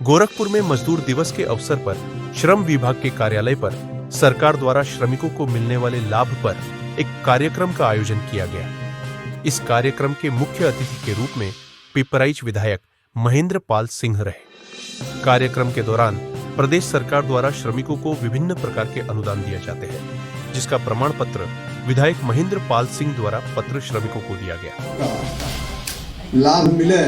गोरखपुर में मजदूर दिवस के अवसर पर श्रम विभाग के कार्यालय पर सरकार द्वारा श्रमिकों को मिलने वाले लाभ पर एक कार्यक्रम का आयोजन किया गया। इस कार्यक्रम के मुख्य अतिथि के रूप में पिपराइच विधायक महेंद्र पाल सिंह रहे। कार्यक्रम के दौरान प्रदेश सरकार द्वारा श्रमिकों को विभिन्न प्रकार के अनुदान दिए जाते हैं, जिसका प्रमाण पत्र विधायक महेंद्र पाल सिंह द्वारा पत्र श्रमिकों को दिया गया। लाभ मिले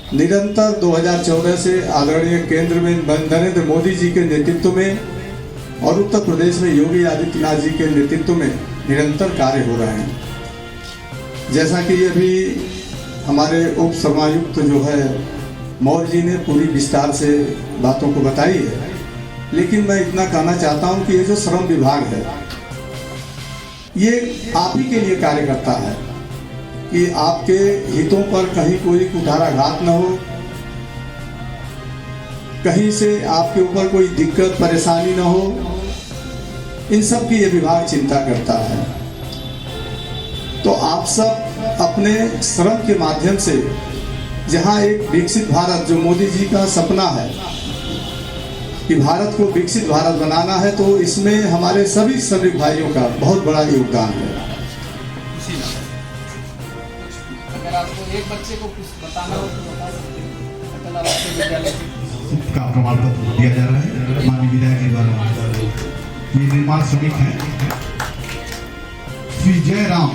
निरंतर 2014 से आदरणीय केंद्र में नरेंद्र मोदी जी के नेतृत्व में और उत्तर प्रदेश में योगी आदित्यनाथ जी के नेतृत्व में निरंतर कार्य हो रहे हैं। जैसा कि अभी हमारे उप श्रमायुक्त जो है मौर्य जी ने पूरी विस्तार से बातों को बताई है, लेकिन मैं इतना कहना चाहता हूं कि ये जो श्रम विभाग है ये आप ही के लिए कार्य करता है कि आपके हितों पर कहीं कोई कुठाराघात न हो, कहीं से आपके ऊपर कोई दिक्कत परेशानी न हो, इन सब की ये विभाग चिंता करता है। तो आप सब अपने श्रम के माध्यम से जहां एक विकसित भारत जो मोदी जी का सपना है कि भारत को विकसित भारत बनाना है, तो इसमें हमारे सभी श्रमिक भाइयों का बहुत बड़ा योगदान है। अगर आपको एक बच्चे को कुछ बताना हो तो बता सकते हैं। का प्रमाण पत्र दिया जा रहा है माननीय विधायक जी द्वारा। ये निर्माण श्रमिक है श्री जय राम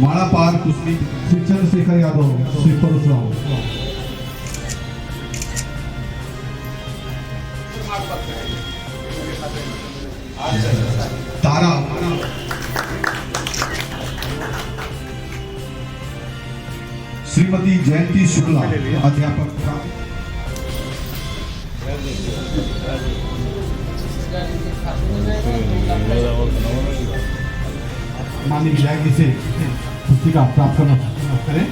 माड़ापार कुशली, श्री चंद्रशेखर यादव, श्री परशुराम। तारा श्रीमती जयंती शुक्ला, अध्यापक। माननीय विधायक जी से पुस्तिका प्राप्त करना करें।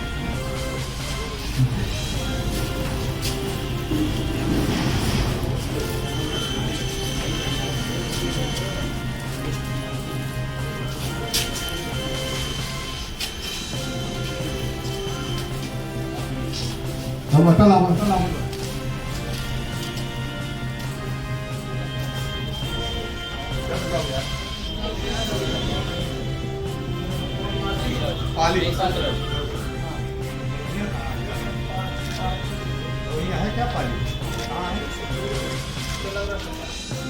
अब अटल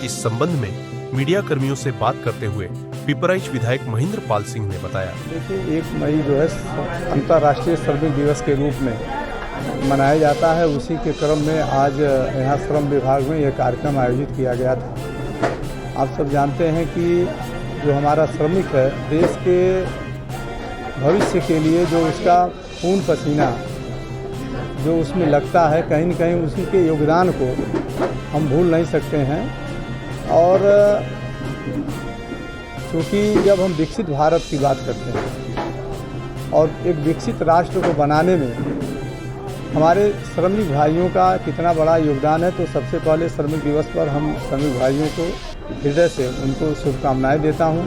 इस संबंध में मीडिया कर्मियों से बात करते हुए पिपराइच विधायक महेंद्र पाल सिंह ने बताया। देखिए, 1 मई जो है अंतर्राष्ट्रीय श्रमिक दिवस के रूप में मनाया जाता है। उसी के क्रम में आज यहाँ श्रम विभाग में यह कार्यक्रम आयोजित किया गया था। आप सब जानते हैं कि जो हमारा श्रमिक है, देश के भविष्य के लिए जो उसका खून पसीना जो उसमें लगता है, कहीं न कहीं उसी के योगदान को हम भूल नहीं सकते हैं। और चूँकि जब हम विकसित भारत की बात करते हैं और एक विकसित राष्ट्र को बनाने में हमारे श्रमिक भाइयों का कितना बड़ा योगदान है, तो सबसे पहले श्रमिक दिवस पर हम श्रमिक भाइयों को हृदय से उनको शुभकामनाएं देता हूं,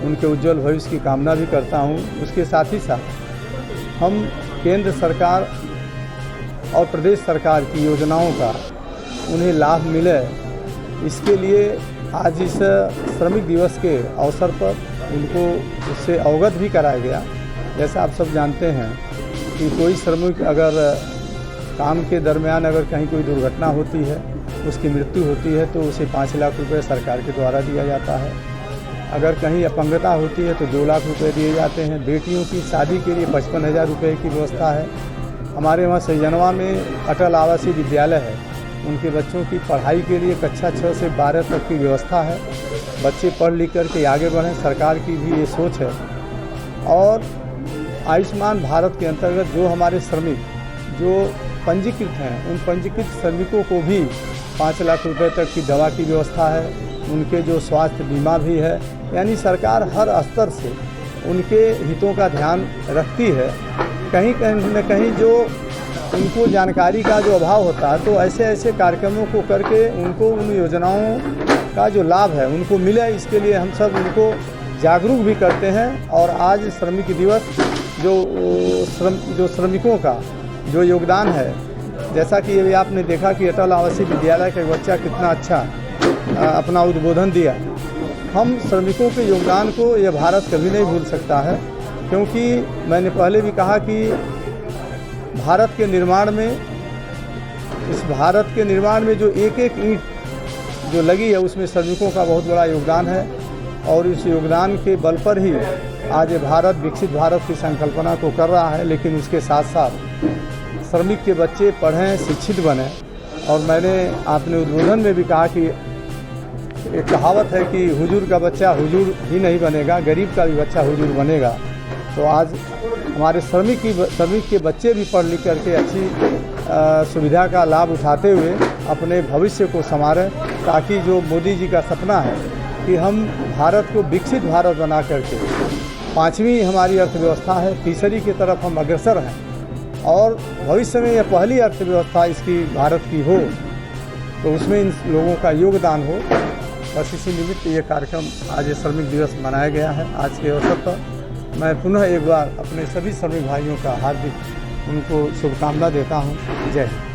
उनके उज्जवल भविष्य की कामना भी करता हूं। उसके साथ ही साथ हम केंद्र सरकार और प्रदेश सरकार की योजनाओं का उन्हें लाभ मिले, इसके लिए आज इस श्रमिक दिवस के अवसर पर उनको उससे अवगत भी कराया गया। जैसा आप सब जानते हैं कि कोई श्रमिक अगर काम के दरमियान अगर कहीं कोई दुर्घटना होती है, उसकी मृत्यु होती है, तो उसे 5 लाख रुपए सरकार के द्वारा दिया जाता है। अगर कहीं अपंगता होती है तो 2 लाख रुपए दिए जाते हैं। बेटियों की शादी के लिए 55,000 रुपये की व्यवस्था है। हमारे वहाँ सैजनवा में अटल आवासीय विद्यालय है, उनके बच्चों की पढ़ाई के लिए कक्षा 6 से 12 तक की व्यवस्था है। बच्चे पढ़ लिख करके आगे बढ़ें, सरकार की भी ये सोच है। और आयुष्मान भारत के अंतर्गत जो हमारे श्रमिक जो पंजीकृत हैं, उन पंजीकृत श्रमिकों को भी 5 लाख रुपए तक की दवा की व्यवस्था है। उनके जो स्वास्थ्य बीमा भी है, यानी सरकार हर स्तर से उनके हितों का ध्यान रखती है। कहीं न कहीं जो उनको जानकारी का जो अभाव होता है, तो ऐसे कार्यक्रमों को करके उनको उन योजनाओं का जो लाभ है उनको मिले, इसके लिए हम सब उनको जागरूक भी करते हैं। और आज श्रमिक दिवस जो श्रमिकों का जो योगदान है जैसा कि अभी आपने देखा कि अटल आवासीय विद्यालय का एक बच्चा कितना अच्छा अपना उद्बोधन दिया। हम श्रमिकों के योगदान को ये भारत कभी नहीं भूल सकता है, क्योंकि मैंने पहले भी कहा कि भारत के निर्माण में, इस भारत के निर्माण में जो एक एक ईंट जो लगी है उसमें श्रमिकों का बहुत बड़ा योगदान है। और इस योगदान के बल पर ही आज ये भारत विकसित भारत की संकल्पना को कर रहा है। लेकिन उसके साथ साथ श्रमिक के बच्चे पढ़ें, शिक्षित बने। और मैंने आपने उद्बोधन में भी कहा कि एक कहावत है कि हुजूर का बच्चा हुजूर ही नहीं बनेगा, गरीब का भी बच्चा हुजूर बनेगा। तो आज हमारे श्रमिक के बच्चे भी पढ़ लिख करके अच्छी सुविधा का लाभ उठाते हुए अपने भविष्य को संवारें, ताकि जो मोदी जी का सपना है कि हम भारत को विकसित भारत बना करके, 5वीं हमारी अर्थव्यवस्था है, तीसरी की तरफ हम अग्रसर हैं और भविष्य में यह पहली अर्थव्यवस्था इसकी भारत की हो, तो उसमें इन लोगों का योगदान हो। बस इसी निमित्त ये कार्यक्रम आज ये श्रमिक दिवस मनाया गया है। आज के अवसर पर मैं पुनः एक बार अपने सभी श्रमिक भाइयों का हार्दिक उनको शुभकामना देता हूँ। जय हिंद।